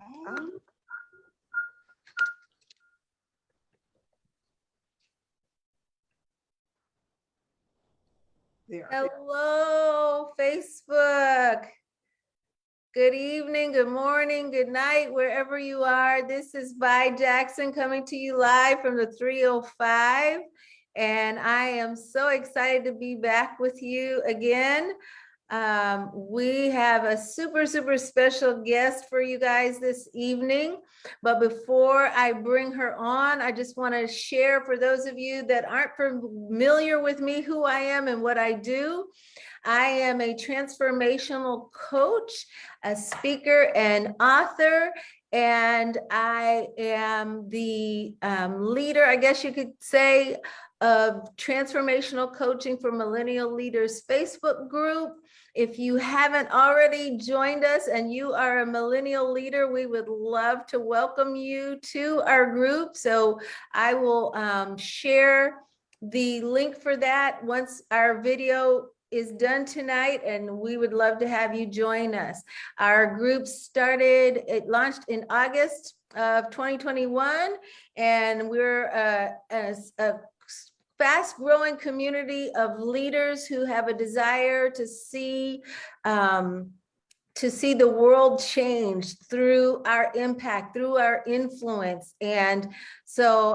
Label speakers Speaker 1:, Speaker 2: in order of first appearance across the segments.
Speaker 1: Oh. There.
Speaker 2: Hello, Facebook. Good evening, good morning, good night, wherever you are. This is Vi Jackson coming to you live from the 305. And I am so excited to be back with you again. We have a super special guest for you guys this evening. But before I bring her on, I just want to share for those of you that aren't familiar with me, who I am and what I do. I am a transformational coach, a speaker and author, and I am the leader, I guess you could say, of Transformational Coaching for Millennial Leaders Facebook group. If you haven't already joined us and you are a millennial leader, we would love to welcome you to our group. So I will share the link for that once our video is done tonight, and we would love to have you join us. Our group it launched in August of 2021, and we're a fast-growing community of leaders who have a desire to see the world change through our impact, through our influence. And so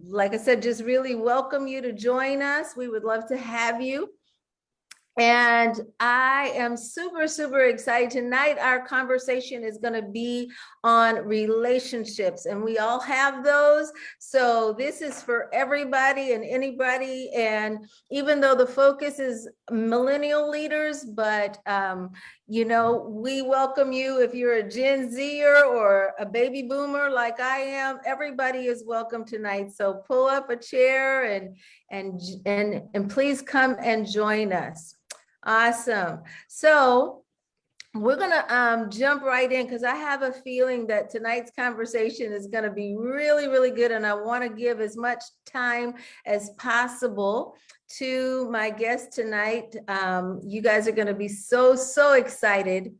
Speaker 2: like I said, just really welcome you to join us. We would love to have you. And I am super excited. Tonight, our conversation is going to be on relationships, and we all have those. So this is for everybody and anybody. And even though the focus is millennial leaders, but we welcome you if you're a Gen Zer or a baby boomer like I am. Everybody is welcome tonight. So pull up a chair and please come and join us. Awesome. So we're gonna jump right in, because I have a feeling that tonight's conversation is going to be really good, and I want to give as much time as possible to my guest tonight. You guys are going to be so excited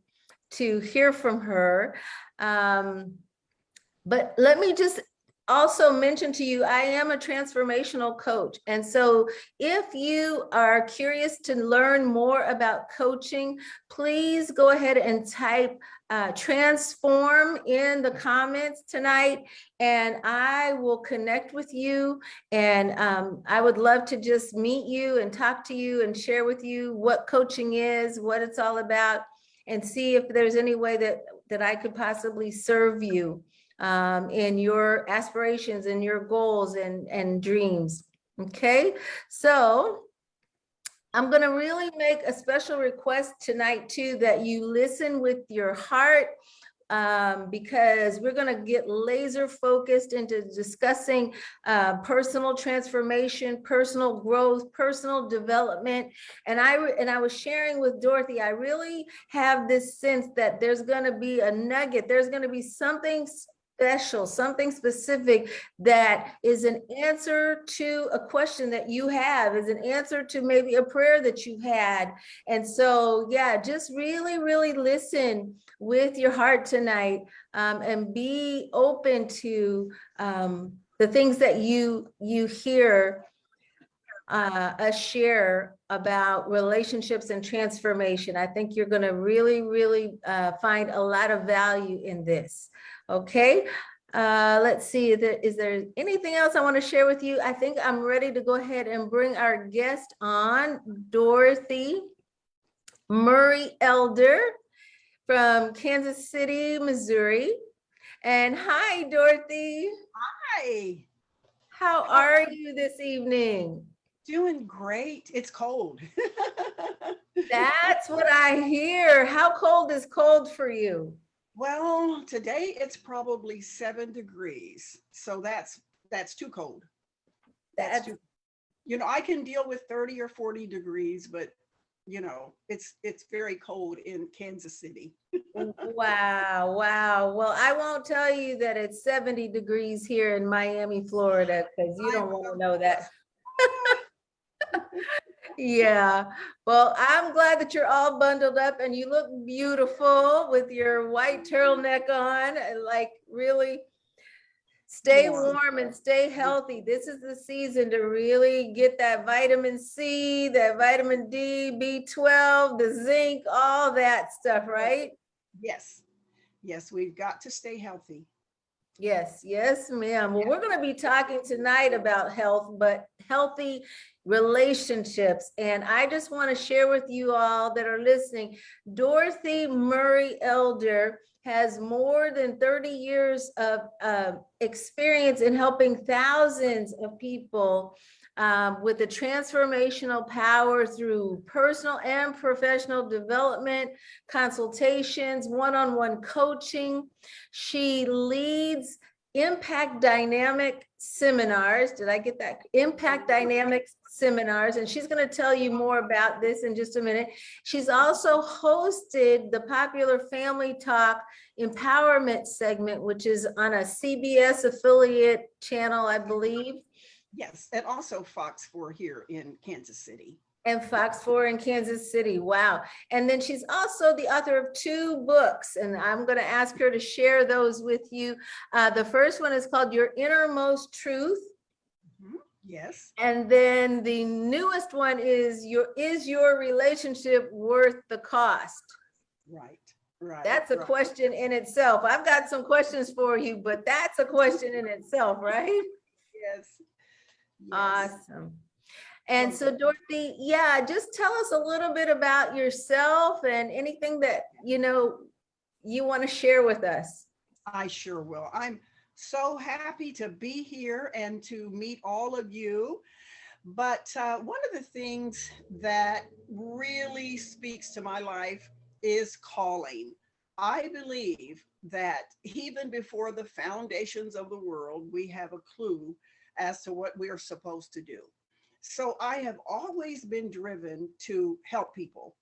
Speaker 2: to hear from her. But let me just also mention to you, I am a transformational coach. And so if you are curious to learn more about coaching, please go ahead and type transform in the comments tonight, and I will connect with you. And I would love to just meet you and talk to you and share with you what coaching is, what it's all about, and see if there's any way that I could possibly serve you in your aspirations and your goals and dreams. Okay, so I'm going to really make a special request tonight too, that you listen with your heart, because we're going to get laser focused into discussing personal transformation, personal growth, personal development. And I was sharing with Dorothy, I really have this sense that there's going to be a nugget, there's going to be something special, something specific that is an answer to a question that you have, is an answer to maybe a prayer that you've had. And so, yeah, just really listen with your heart tonight, and be open to the things that you hear us share about relationships and transformation. I think you're going to really find a lot of value in this. Okay, let's see, is there anything else I want to share with you? I think I'm ready to go ahead and bring our guest on, Dorothy Murray Elder from Kansas City, Missouri. And hi, Dorothy.
Speaker 1: Hi.
Speaker 2: How are you this evening?
Speaker 1: Doing great. It's cold.
Speaker 2: That's what I hear. How cold is cold for you?
Speaker 1: Well, today it's probably 7 degrees. So that's too cold. That's too, I can deal with 30 or 40 degrees, but it's very cold in Kansas City.
Speaker 2: Wow. Well, I won't tell you that it's 70 degrees here in Miami, Florida, because you don't want to know that. Yeah, well, I'm glad that you're all bundled up and you look beautiful with your white turtleneck on, and like really stay warm and stay healthy. This is the season to really get that vitamin C, that vitamin D, B12, the zinc, all that stuff, right?
Speaker 1: Yes. Yes, we've got to stay healthy.
Speaker 2: Yes, yes, ma'am. Well, we're going to be talking tonight about health, but healthy relationships. And I just want to share with you all that are listening, Dorothy Murray Elder has more than 30 years of experience in helping thousands of people with the transformational power through personal and professional development, consultations, one-on-one coaching. She leads Impact Dynamic seminars. Did I get that? Impact Dynamics seminars. And she's going to tell you more about this in just a minute. She's also hosted the popular Family Talk Empowerment segment, which is on a CBS affiliate channel, I believe.
Speaker 1: Yes, and also Fox 4 here in Kansas City.
Speaker 2: And Fox 4 in Kansas City. Wow. And then she's also the author of 2 books, and I'm going to ask her to share those with you. The first one is called Your Innermost Truth.
Speaker 1: Yes.
Speaker 2: And then the newest one is your relationship worth the cost?
Speaker 1: Right. Right.
Speaker 2: That's a question in itself. I've got some questions for you, but that's a question in itself, right?
Speaker 1: Yes.
Speaker 2: Awesome. And so Dorothy, yeah, just tell us a little bit about yourself and anything that, you want to share with us.
Speaker 1: I sure will. I'm so happy to be here and to meet all of you. But one of the things that really speaks to my life is calling. I believe that even before the foundations of the world, we have a clue as to what we are supposed to do. So I have always been driven to help people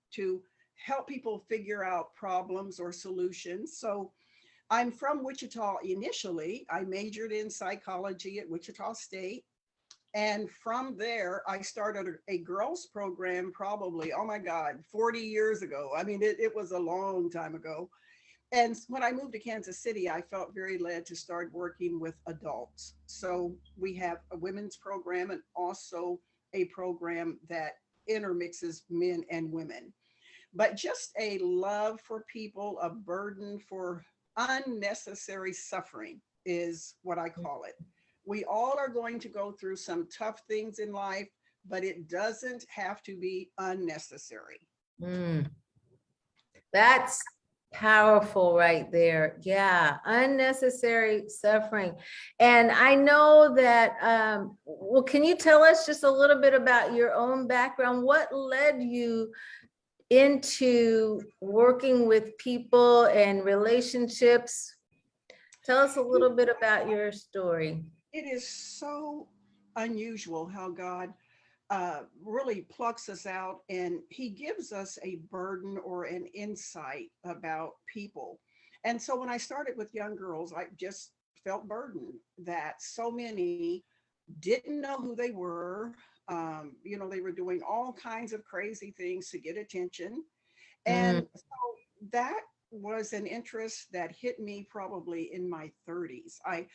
Speaker 1: figure out problems or solutions. So I'm from Wichita initially. I majored in psychology at Wichita State. And from there, I started a girls program probably, oh my God, 40 years ago. I mean, it was a long time ago. And when I moved to Kansas City, I felt very led to start working with adults. So we have a women's program and also a program that intermixes men and women. But just a love for people, a burden for unnecessary suffering is what I call it. We all are going to go through some tough things in life, but it doesn't have to be unnecessary.
Speaker 2: That's powerful right there. Yeah, unnecessary suffering. And I know that, well, can you tell us just a little bit about your own background? What led you into working with people and relationships? Tell us a little bit about your story.
Speaker 1: It is so unusual how God really plucks us out and he gives us a burden or an insight about people. And so when I started with young girls, I just felt burdened that so many didn't know who they were. They were doing all kinds of crazy things to get attention. And so that was an interest that hit me probably in my 30s. I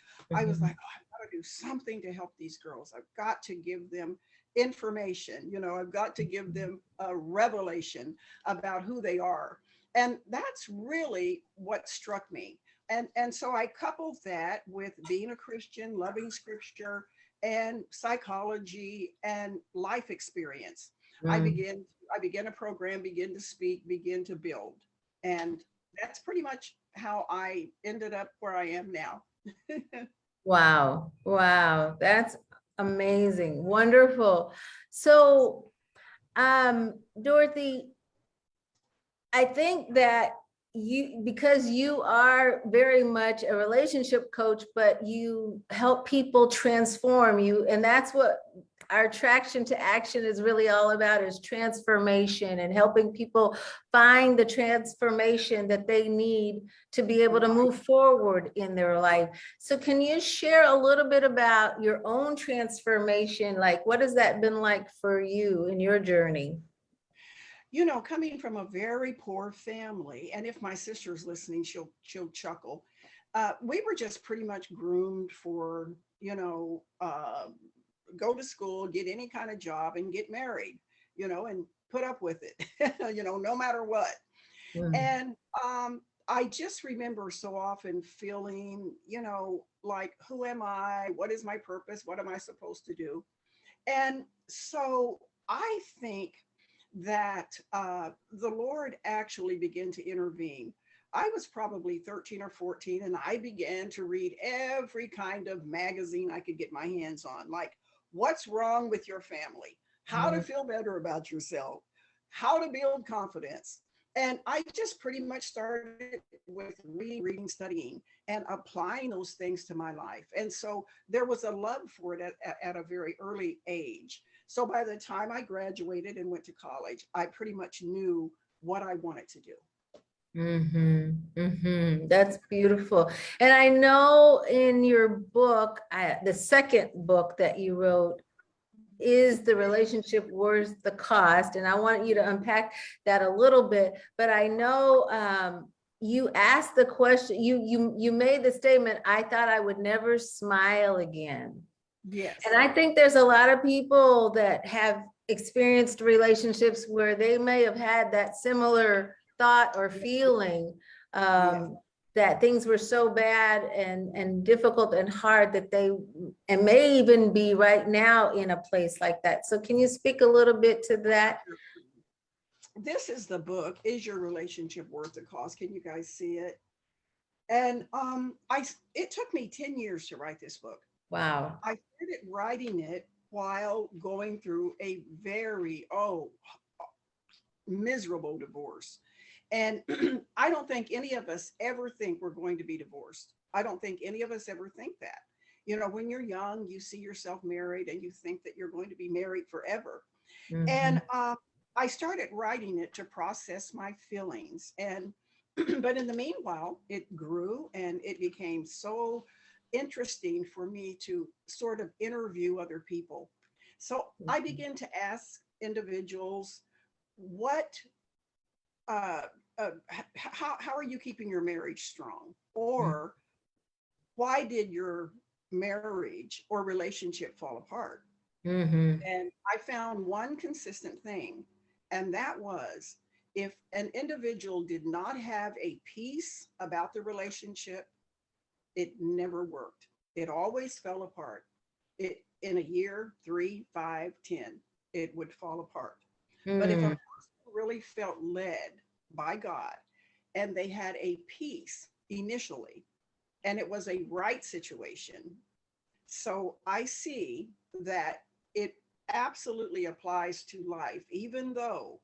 Speaker 1: was like, oh, I've got to do something to help these girls. I've got to give them information. I've got to give them a revelation about who they are. And that's really what struck me. And so I coupled that with being a Christian, loving scripture and psychology and life experience. I began a program, begin to speak, begin to build. And that's pretty much how I ended up where I am now.
Speaker 2: Wow. Wow. That's amazing. Wonderful. So, Dorothy, I think that because you are very much a relationship coach, but you help people transform you. And that's what our attraction to action is really all about is transformation and helping people find the transformation that they need to be able to move forward in their life. So can you share a little bit about your own transformation? Like, what has that been like for you in your journey?
Speaker 1: You know, coming from a very poor family, and if my sister's listening, she'll chuckle. We were just pretty much groomed for, go to school, get any kind of job, and get married, and put up with it, no matter what.
Speaker 2: Mm.
Speaker 1: And I just remember so often feeling, like, who am I? What is my purpose? What am I supposed to do? And so I think that the Lord actually began to intervene. I was probably 13 or 14, and I began to read every kind of magazine I could get my hands on, like what's wrong with your family, how to
Speaker 2: Mm.
Speaker 1: feel better about yourself, how to build confidence. And I just pretty much started with reading, studying, and applying those things to my life. And so there was a love for it at a very early age. So by the time I graduated and went to college, I pretty much knew what I wanted to do.
Speaker 2: That's beautiful. And I know in your book, the second book that you wrote, is the relationship worth the cost? And I want you to unpack that a little bit, but I know you asked the question, you made the statement, I thought I would never smile again.
Speaker 1: Yes.
Speaker 2: And I think there's a lot of people that have experienced relationships where they may have had that similar thought or feeling, that things were so bad and difficult and hard that they, and may even be right now in a place like that. So can you speak a little bit to that?
Speaker 1: This is the book, Is Your Relationship Worth the Cost? Can you guys see it? And it took me 10 years to write this book.
Speaker 2: Wow.
Speaker 1: I started writing it while going through a very, miserable divorce. And I don't think any of us ever think we're going to be divorced. I don't think any of us ever think that. When you're young, you see yourself married and you think that you're going to be married forever. And I started writing it to process my feelings. And but in the meanwhile, it grew and it became so interesting for me to sort of interview other people. So I began to ask individuals, what uh, how are you keeping your marriage strong? Or why did your marriage or relationship fall apart? And I found one consistent thing, and that was, if an individual did not have a peace about the relationship, it never worked. It always fell apart. It in a year, 3, 5, 10, it would fall apart. But if a person really felt led by God and they had a peace initially, and it was a right situation, so I see that it absolutely applies to life, even though,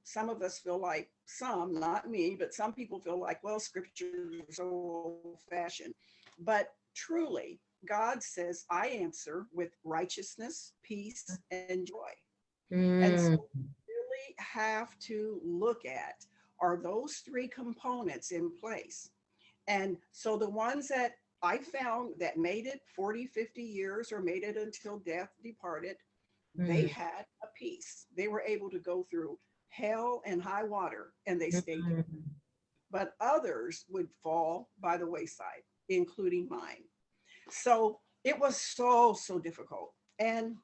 Speaker 1: some of us feel like, not me, but some people feel like, well, scripture is so old fashioned. But truly, God says, I answer with righteousness, peace, and joy. And so we really have to look at, are those three components in place? And so the ones that I found that made it 40, 50 years or made it until death departed, they had a peace. They were able to go through hell and high water and they stayed there. But others would fall by the wayside, including mine. So it was so difficult. And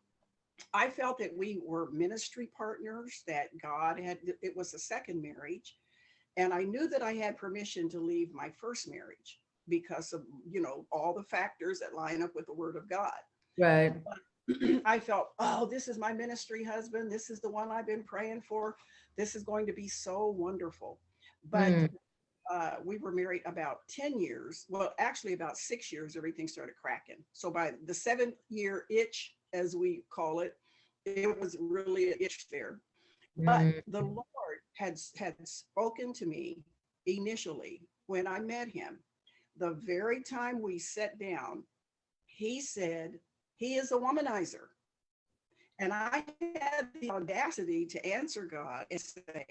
Speaker 1: I felt that we were ministry partners, that God had, it was a second marriage. And I knew that I had permission to leave my first marriage because of, all the factors that line up with the word of God.
Speaker 2: Right.
Speaker 1: But I felt, oh, this is my ministry husband. This is the one I've been praying for. This is going to be so wonderful. But we were married about 10 years. Well, actually about 6 years, everything started cracking. So by the 7th year itch, as we call it, it was really an itch there. But the Lord had spoken to me initially when I met him. The very time we sat down, he said, He is a womanizer. And I had the audacity to answer God and say,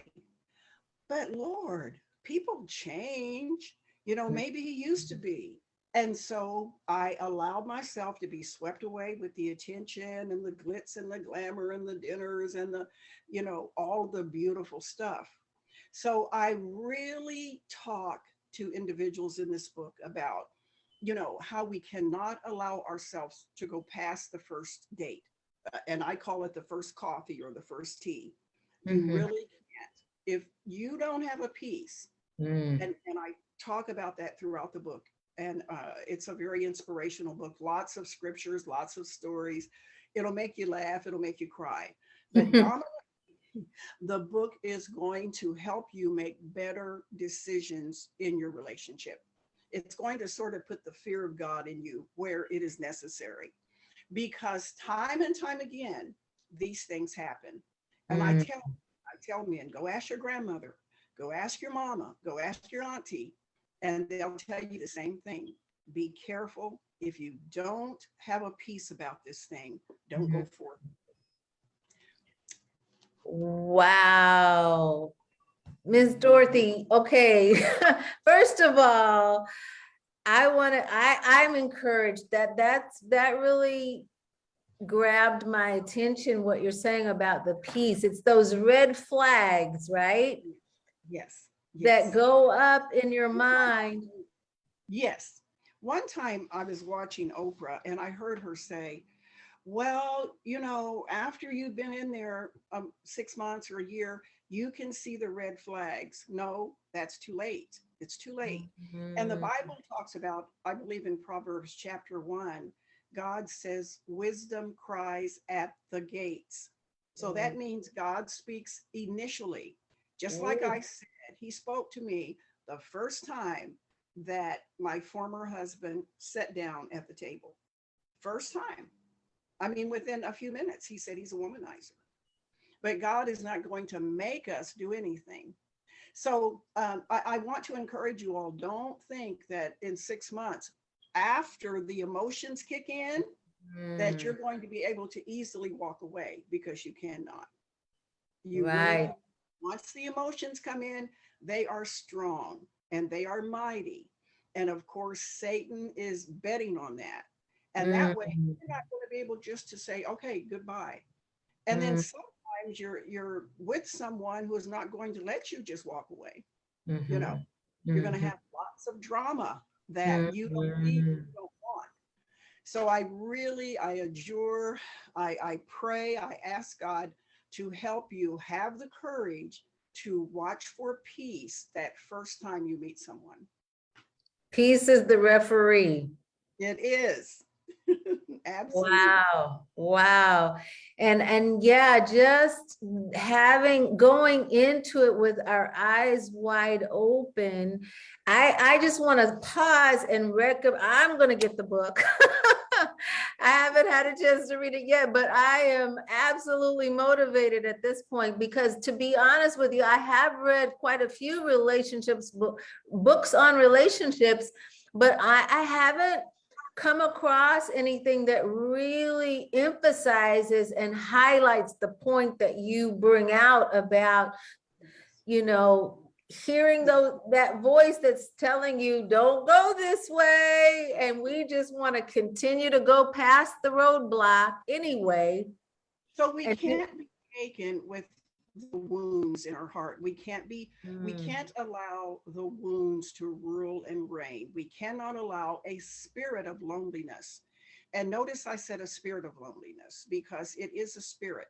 Speaker 1: but Lord, people change. You know, maybe he used to be. And so I allowed myself to be swept away with the attention and the glitz and the glamour and the dinners and the, you know, all the beautiful stuff. So I really talk to individuals in this book about, you know, how we cannot allow ourselves to go past the first date. And I call it the first coffee or the first tea. You really can't. If you don't have a peace, and I talk about that throughout the book. And it's a very inspirational book. Lots of scriptures, lots of stories. It'll make you laugh. It'll make you cry. But dominantly, the book is going to help you make better decisions in your relationship. It's going to sort of put the fear of God in you where it is necessary. Because time and time again, these things happen. And I tell men, go ask your grandmother, go ask your mama, go ask your auntie, and they'll tell you the same thing. Be careful. If you don't have a peace about this thing, don't go forth.
Speaker 2: Wow. Ms. Dorothy, okay. First of all, I'm encouraged that really grabbed my attention, what you're saying about the peace. It's those red flags, right?
Speaker 1: Yes.
Speaker 2: That go up in your mind.
Speaker 1: Yes. One time I was watching Oprah and I heard her say, well, you know, after you've been in there 6 months or a year, you can see the red flags. No, that's too late. It's too late. And the Bible talks about, I believe in Proverbs chapter 1, God says, wisdom cries at the gates. So that means God speaks initially. Just like I said, he spoke to me the first time that my former husband sat down at the table. First time. I mean, within a few minutes, he said he's a womanizer. But God is not going to make us do anything. So I want to encourage you all, don't think that in 6 months, after the emotions kick in, that you're going to be able to easily walk away, because you cannot. You really, once the emotions come in, they are strong and they are mighty. And of course, Satan is betting on that. And that way, you're not going to be able just to say, okay, goodbye. And then sometimes you're with someone who is not going to let you just walk away. You know, you're going to have lots of drama that you don't need, you don't want. So I adjure, I pray, I ask God to help you have the courage to watch for peace that first time you meet someone.
Speaker 2: Peace is the referee.
Speaker 1: It is. Absolutely.
Speaker 2: Wow. And yeah, just going into it with our eyes wide open. I just want to pause and I'm going to get the book. I haven't had a chance to read it yet, but I am absolutely motivated at this point, because to be honest with you, I have read quite a few books on relationships, but I haven't come across anything that really emphasizes and highlights the point that you bring out about, you know, hearing that voice that's telling you don't go this way, and we just want to continue to go past the roadblock anyway.
Speaker 1: So we can't be taken with the wounds in our heart. We can't allow the wounds to rule and reign. We cannot allow a spirit of loneliness. And notice I said a spirit of loneliness, because it is a spirit.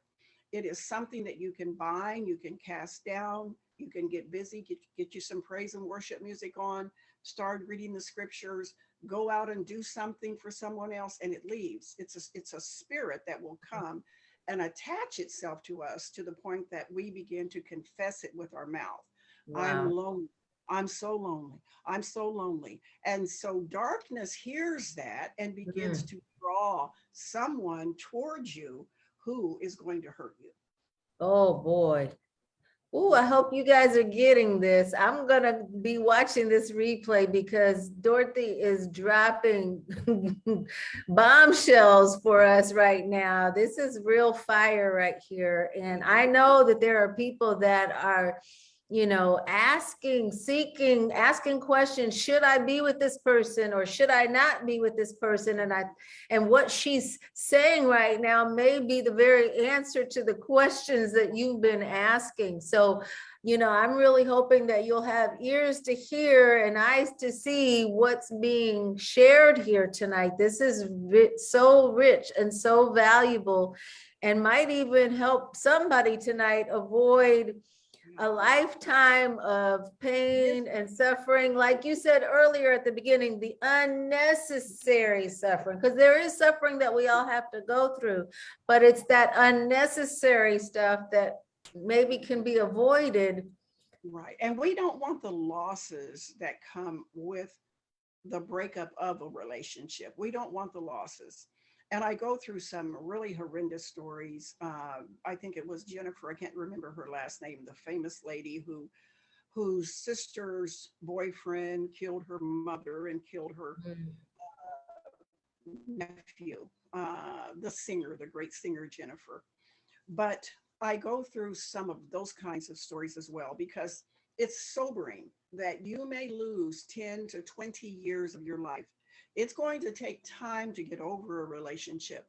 Speaker 1: It is something that you can bind, you can cast down, you can get busy, get you some praise and worship music on, start reading the scriptures, go out and do something for someone else, and it leaves. It's a spirit that will come and attach itself to us to the point that we begin to confess it with our mouth. Wow. I'm lonely. I'm so lonely. I'm so lonely. And so darkness hears that and begins to draw someone towards you who is going to hurt you.
Speaker 2: Oh boy. Oh, I hope you guys are getting this. I'm gonna be watching this replay because Dorothy is dropping bombshells for us right now. This is real fire right here. And I know that there are people that are, you know, asking questions. Should I be with this person or should I not be with this person? And what she's saying right now may be the very answer to the questions that you've been asking. So, you know, I'm really hoping that you'll have ears to hear and eyes to see what's being shared here tonight. This is so rich and so valuable and might even help somebody tonight avoid a lifetime of pain and suffering. Like you said earlier at the beginning, the unnecessary suffering, because there is suffering that we all have to go through, but it's that unnecessary stuff that maybe can be avoided.
Speaker 1: Right. And we don't want the losses that come with the breakup of a relationship. We don't want the losses. And I go through some really horrendous stories. I think it was Jennifer, I can't remember her last name, the famous lady whose sister's boyfriend killed her mother and killed her nephew, the singer, the great singer Jennifer. But I go through some of those kinds of stories as well because it's sobering that you may lose 10 to 20 years of your life. It's going to take time to get over a relationship.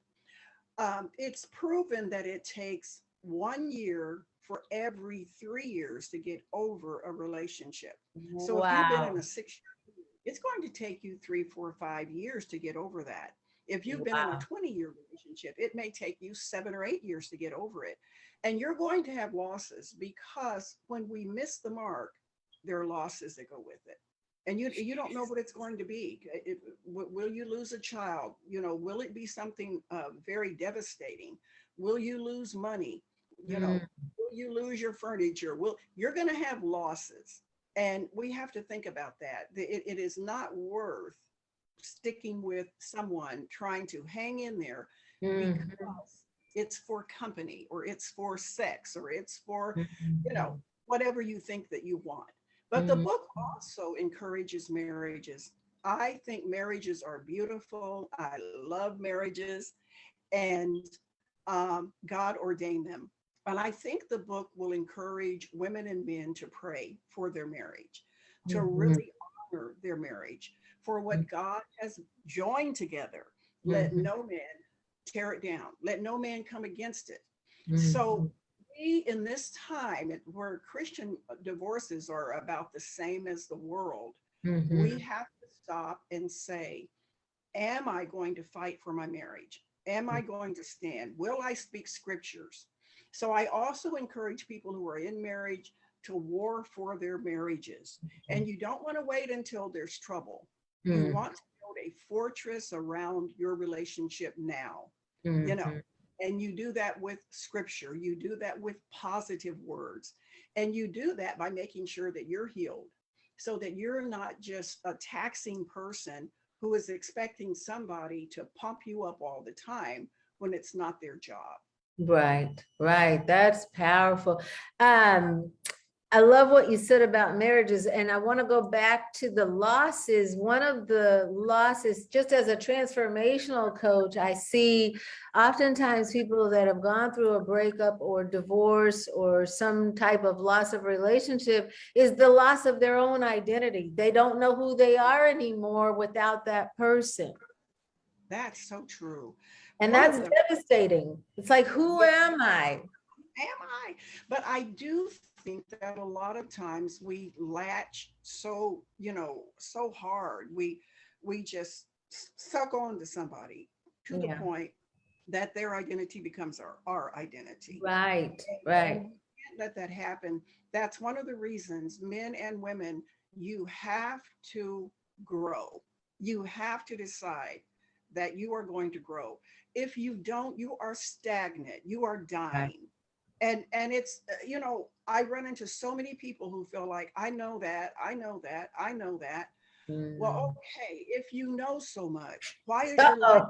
Speaker 1: It's proven that it takes 1 year for every 3 years to get over a relationship. So if you've been in
Speaker 2: Wow.
Speaker 1: a 6 year, it's going to take you 3, 4, 5 years to get over that. If you've been in a
Speaker 2: Wow.
Speaker 1: 20-year relationship, it may take you 7 or 8 years to get over it. And you're going to have losses because when we miss the mark, there are losses that go with it. And you don't know what it's going to be. Will you lose a child? You know, will it be something very devastating? Will you lose money? You know,
Speaker 2: Mm,
Speaker 1: will you lose your furniture? You're going to have losses. And we have to think about that. It is not worth sticking with someone trying to hang in there
Speaker 2: mm,
Speaker 1: because it's for company or it's for sex or it's for, you know,
Speaker 2: mm,
Speaker 1: whatever you think that you want. But the
Speaker 2: mm,
Speaker 1: book also encourages marriages. I think marriages are beautiful. I love marriages, and God ordained them. And I think the book will encourage women and men to pray for their marriage, to
Speaker 2: mm,
Speaker 1: really honor their marriage, for
Speaker 2: mm,
Speaker 1: what God has joined together. Let
Speaker 2: mm,
Speaker 1: no man tear it down, let no man come against it. So,
Speaker 2: mm,
Speaker 1: we in this time where Christian divorces are about the same as the world, we
Speaker 2: mm,
Speaker 1: have to stop and say, am I going to fight for my marriage? Am I going to stand? Will I speak scriptures? So I also encourage people who are in marriage to war for their marriages. And you don't want to wait until there's trouble. You
Speaker 2: mm,
Speaker 1: want to build a fortress around your relationship now, you know,
Speaker 2: mm,
Speaker 1: and you do that with scripture. You do that with positive words. And you do that by making sure that you're healed so that you're not just a taxing person who is expecting somebody to pump you up all the time when it's not their job.
Speaker 2: right, right. That's powerful. Um, I love what you said about marriages, and I want to go back to the losses. One of the losses, just as a transformational coach, I see oftentimes people that have gone through a breakup or divorce or some type of loss of relationship is the loss of their own identity. They don't know who they are anymore without that person.
Speaker 1: That's so true.
Speaker 2: And
Speaker 1: One
Speaker 2: that's
Speaker 1: of the,
Speaker 2: devastating. It's like, who
Speaker 1: yeah,
Speaker 2: am I?
Speaker 1: am I? But I do think that a lot of times we latch so, so hard. We just suck on to somebody to the
Speaker 2: Yeah,
Speaker 1: point that their identity becomes our identity.
Speaker 2: right,
Speaker 1: And
Speaker 2: right.
Speaker 1: we can't let that happen. That's one of the reasons, men and women, you have to grow. You have to decide that you are going to grow. If you don't, you are stagnant. You are
Speaker 2: Right.
Speaker 1: dying. And it's I run into so many people who feel like I know that, I know that, I know that. Well,
Speaker 2: Mm.
Speaker 1: okay, if you know so much, why is your life,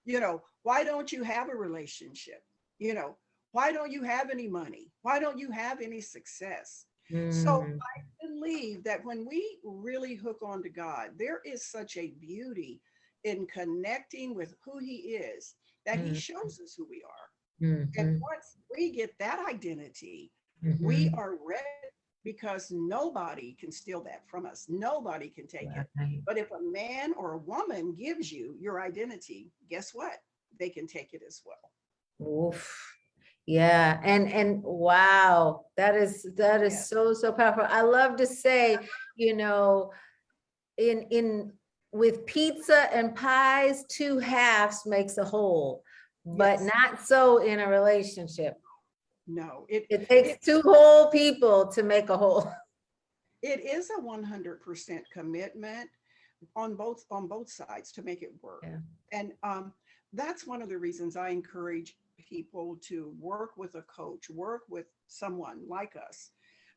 Speaker 2: Uh-oh.
Speaker 1: why don't you have a relationship? You know, Why don't you have any money? Why don't you have any success? So
Speaker 2: Mm,
Speaker 1: I believe that when we really hook on to God, there is such a beauty in connecting with who He is, that He
Speaker 2: mm,
Speaker 1: shows us who we are. And
Speaker 2: mhm,
Speaker 1: once we get that identity, we
Speaker 2: mhm.
Speaker 1: are ready, because nobody can steal that from us. Nobody can take it.
Speaker 2: Right.
Speaker 1: But if a man or a woman gives you your identity, guess what? They can take it as well.
Speaker 2: Oof. Yeah, and wow, that is
Speaker 1: Yes.
Speaker 2: so powerful. I love to say, you know, in with pizza and pies, two halves makes a whole, but
Speaker 1: Yes.
Speaker 2: not so in a relationship.
Speaker 1: No.
Speaker 2: It takes
Speaker 1: It
Speaker 2: two whole people to make a whole.
Speaker 1: it is a 100% commitment on both sides to make it work.
Speaker 2: Yeah.
Speaker 1: And that's one of the reasons I encourage people to work with a coach, work with someone like us,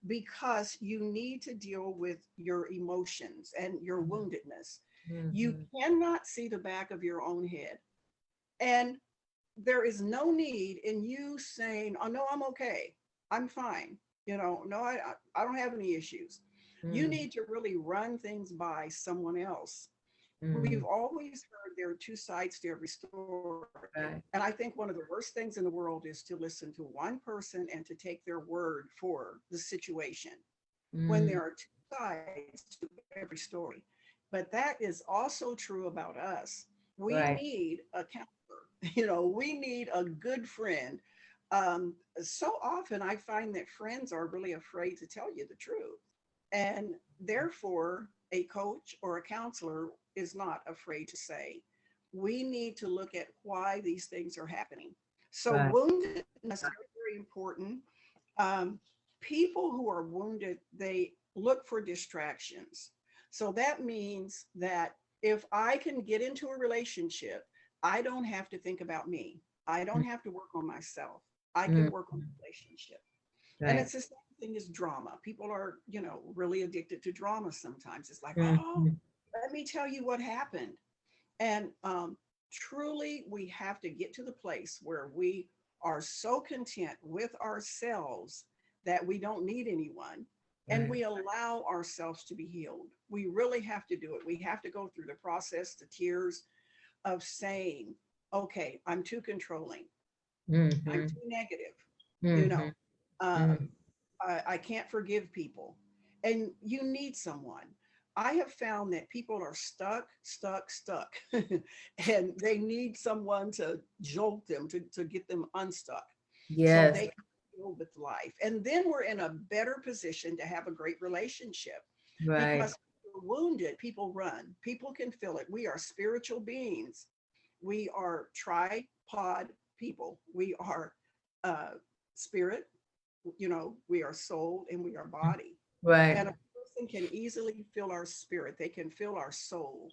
Speaker 1: because you need to deal with your emotions and your woundedness. You
Speaker 2: Mhm.
Speaker 1: cannot see the back of your own head. And there is no need in you saying, "Oh no, I'm okay. I'm fine. No, I don't have any issues." You
Speaker 2: Mm,
Speaker 1: need to really run things by someone else. We've
Speaker 2: mm,
Speaker 1: always heard there are two sides to every story.
Speaker 2: right.
Speaker 1: And I think one of the worst things in the world is to listen to one person and to take their word for the situation, when
Speaker 2: Mm,
Speaker 1: there are two sides to every story. But that is also true about us. We
Speaker 2: right.
Speaker 1: need a counselor, we need a good friend. So often I find that friends are really afraid to tell you the truth. And therefore, a coach or a counselor is not afraid to say, we need to look at why these things are happening. So,
Speaker 2: Right.
Speaker 1: woundedness is very important. um, People who are wounded, they look for distractions. So that means that if I can get into a relationship, I don't have to think about me. I don't have to work on myself. I can
Speaker 2: Mm,
Speaker 1: work on the relationship. And
Speaker 2: right.
Speaker 1: it's the same thing as drama. People are, really addicted to drama sometimes. It's like, oh,
Speaker 2: Mhm.
Speaker 1: let me tell you what happened. And truly, we have to get to the place where we are so content with ourselves that we don't need anyone. And
Speaker 2: Right.
Speaker 1: we allow ourselves to be healed. We really have to do it. We have to go through the process, the tears of saying, okay, I'm too controlling. I'm
Speaker 2: Mhm.
Speaker 1: too negative. You know,
Speaker 2: Mhm.
Speaker 1: um,
Speaker 2: Mm.
Speaker 1: I can't forgive people. And you need someone. I have found that people are stuck, and they need someone to jolt them, to get them unstuck so
Speaker 2: Yes.
Speaker 1: they can deal with life. And then we're in a better position to have a great relationship,
Speaker 2: Right.
Speaker 1: because when we're wounded, people run. People can feel it. We are spiritual beings. We are tripod people. We are uh, spirit, we are soul, and we are body.
Speaker 2: Right.
Speaker 1: And a person can easily feel our spirit. They can feel our soul.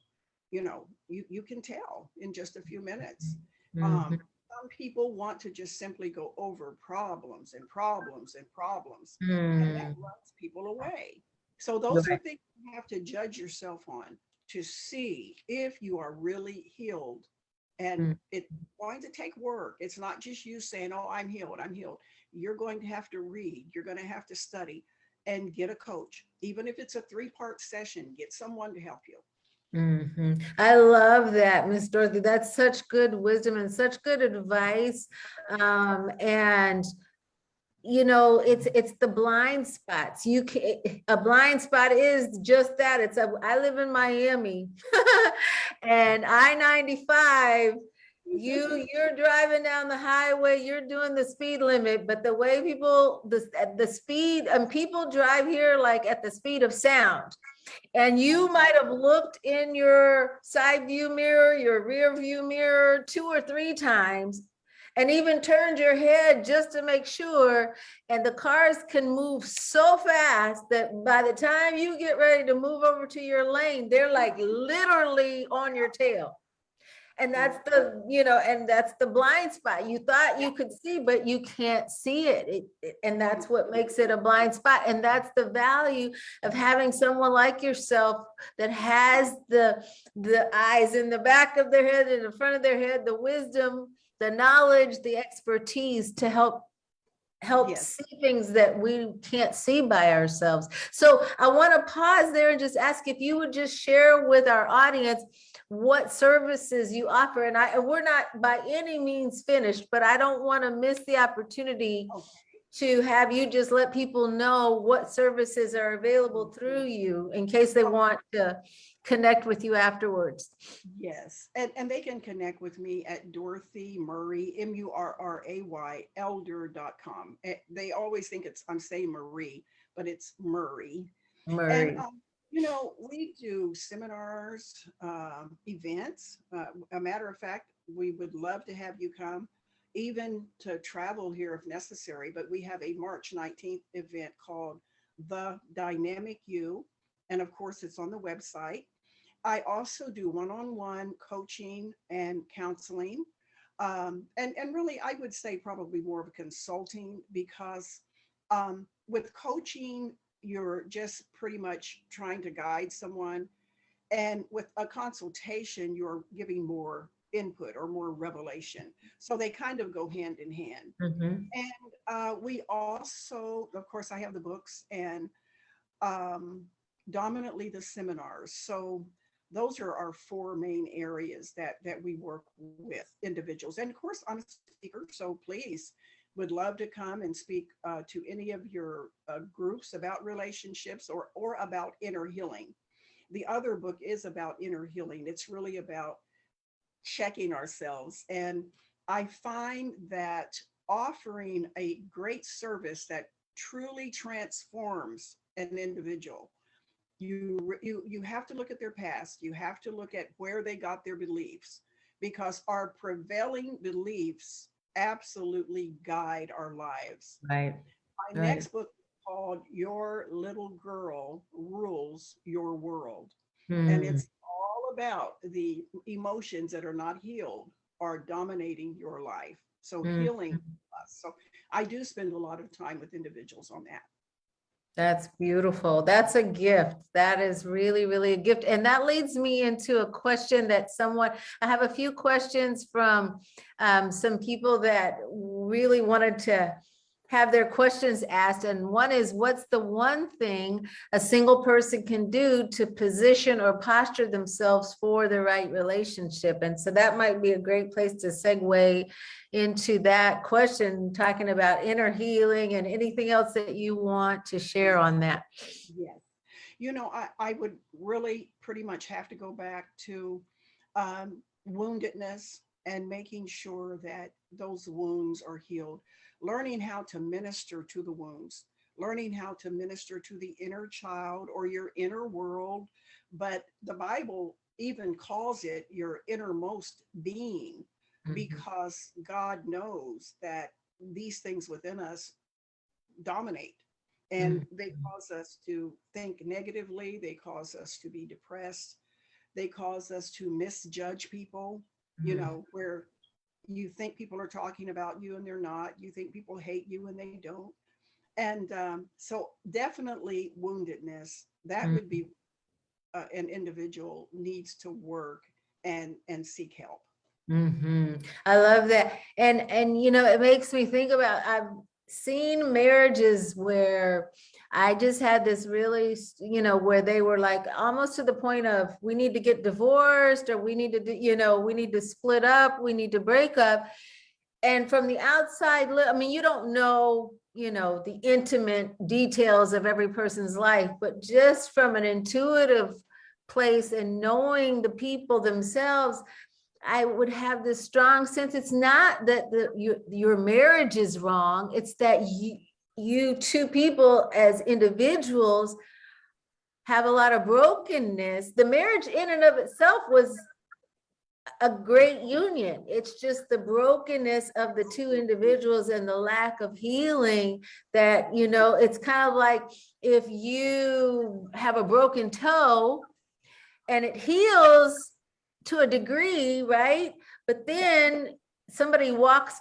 Speaker 1: You can tell in just a few minutes.
Speaker 2: Mhm.
Speaker 1: Some people want to just simply go over problems and problems and problems, and that
Speaker 2: Mm.
Speaker 1: runs people away. So those are
Speaker 2: Right.
Speaker 1: things you have to judge yourself on, to see if you are really healed. And
Speaker 2: Mm.
Speaker 1: it's going to take work. It's not just you saying, "Oh, I'm healed, I'm healed." You're going to have to read, you're going to have to study, and get a coach. Even if it's a 3-part session, get someone to help you.
Speaker 2: Mhm. I love that, Miss Dorothy. That's such good wisdom and such good advice. And it's the blind spots. You can A blind spot is just that. I live in Miami and I-95, you're driving down the highway, you're doing the speed limit, but the way the speed, and people drive here like at the speed of sound. And you might have looked in your side view mirror, your rear view mirror 2 or 3 times, and even turned your head just to make sure. And the cars can move so fast that by the time you get ready to move over to your lane, they're like literally on your tail. And that's the blind spot. You thought you could see, but you can't see it. And that's what makes it a blind spot. And that's the value of having someone like yourself that has the eyes in the back of their head, in the front of their head, the wisdom, the knowledge, the expertise to help help
Speaker 1: Yes.
Speaker 2: see things that we can't see by ourselves. So I want to pause there and just ask if you would just share with our audience what services you offer. And we're not by any means finished, but I don't want to miss the opportunity
Speaker 1: Okay.
Speaker 2: to have you just let people know what services are available through you in case they want to connect with you afterwards.
Speaker 1: Yes, and they can connect with me at Dorothy Murray, Murray, elder.com. They always think I'm saying Marie, but it's Murray. And,
Speaker 2: Murray.
Speaker 1: we do seminars, events. A matter of fact, we would love to have you come, even to travel here if necessary. But we have a March 19th event called The Dynamic You. And of course, it's on the website. I also do one-on-one coaching and counseling. And really, I would say probably more of a consulting because with coaching, you're just pretty much trying to guide someone. And with a consultation, you're giving more input or more revelation. So they kind of go hand in hand.
Speaker 2: Mhm.
Speaker 1: And we also, of course, I have the books and um, dominantly the seminars. So those are our four main areas that we work with individuals. And of course, I'm a speaker, so please would love to come and speak to any of your groups about relationships or about inner healing. The other book is about inner healing. It's really about checking ourselves. And I find that offering a great service that truly transforms an individual, you have to look at their past. You have to look at where they got their beliefs, because our prevailing beliefs absolutely guide our lives.
Speaker 2: Right.
Speaker 1: My
Speaker 2: Right.
Speaker 1: next book is called Your Little Girl Rules Your World. And
Speaker 2: Hmm.
Speaker 1: it's all about the emotions that are not healed are dominating your life. So
Speaker 2: Hmm.
Speaker 1: healing us. So I do spend a lot of time with individuals on that.
Speaker 2: That's beautiful. That's a gift. That is really, really a gift. And that leads me into a question that I have a few questions from some people that really wanted to have their questions asked. And one is, what's the one thing a single person can do to position or posture themselves for the right relationship? And so that might be a great place to segue into that question, talking about inner healing and anything else that you want to share on that.
Speaker 1: Yes. I would really pretty much have to go back to woundedness and making sure that those wounds are healed, learning how to minister to the wounds, learning how to minister to the inner child or your inner world. But the Bible even calls it your innermost being, because God knows that these things within us dominate, and they cause us to think negatively. They cause us to be depressed. They cause us to misjudge people, where you think people are talking about you and they're not. You think people hate you and they don't. And so definitely woundedness, that would be an individual needs to work and seek help.
Speaker 2: I love that. And it makes me think about, I've seen marriages where I just had this really, where they were like almost to the point of, we need to get divorced, or we need to we need to split up, we need to break up. And from the outside, I mean, you don't know, the intimate details of every person's life, but just from an intuitive place and knowing the people themselves, I would have this strong sense it's not that your marriage is wrong. It's that you two people as individuals have a lot of brokenness. The marriage in and of itself was a great union. It's just the brokenness of the two individuals and the lack of healing that, it's kind of like if you have a broken toe and it heals to a degree, right? But then somebody walks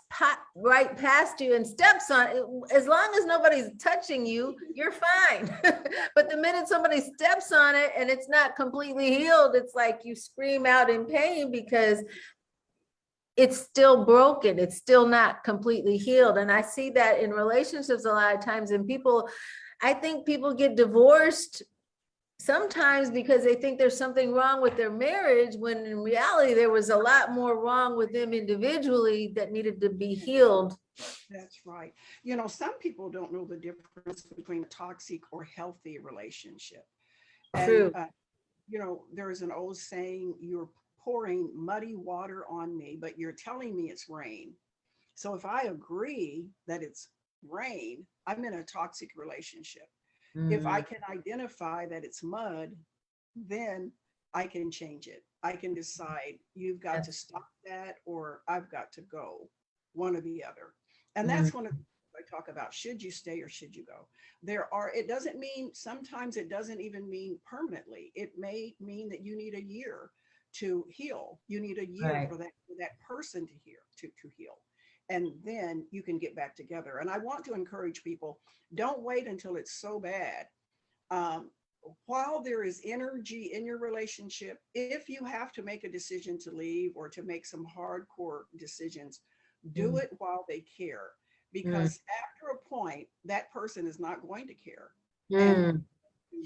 Speaker 2: right past you and steps on it. As long as nobody's touching you, you're fine. But the minute somebody steps on it and it's not completely healed, it's like you scream out in pain because it's still broken. It's still not completely healed. And I see that in relationships a lot of times. And people, I think people get divorced sometimes because they think there's something wrong with their marriage, when in reality, there was a lot more wrong with them individually that needed to be healed.
Speaker 1: That's right. You know, some people don't know the difference between a toxic or healthy relationship. And,
Speaker 2: True.
Speaker 1: you know, there's an old saying, you're pouring muddy water on me, but you're telling me it's rain. So if I agree that it's rain, I'm in a toxic relationship. If I
Speaker 2: Mm,
Speaker 1: can identify that it's mud, then I can change it. I can decide you've got to
Speaker 2: that's,
Speaker 1: stop that or I've got to go, one or the other. And
Speaker 2: mm,
Speaker 1: that's one of the things I talk about. Should you stay or should you go? It doesn't mean, sometimes it doesn't even mean permanently. It may mean that you need a year to heal. You need a year
Speaker 2: right.
Speaker 1: for that person to heal. And then you can get back together. And I want to encourage people, don't wait until it's so bad. Um, while there is energy in your relationship, if you have to make a decision to leave or to make some hardcore decisions, do
Speaker 2: Mm,
Speaker 1: it while they care.
Speaker 2: mm,
Speaker 1: Because after a point, that person is not going to care. And
Speaker 2: mm,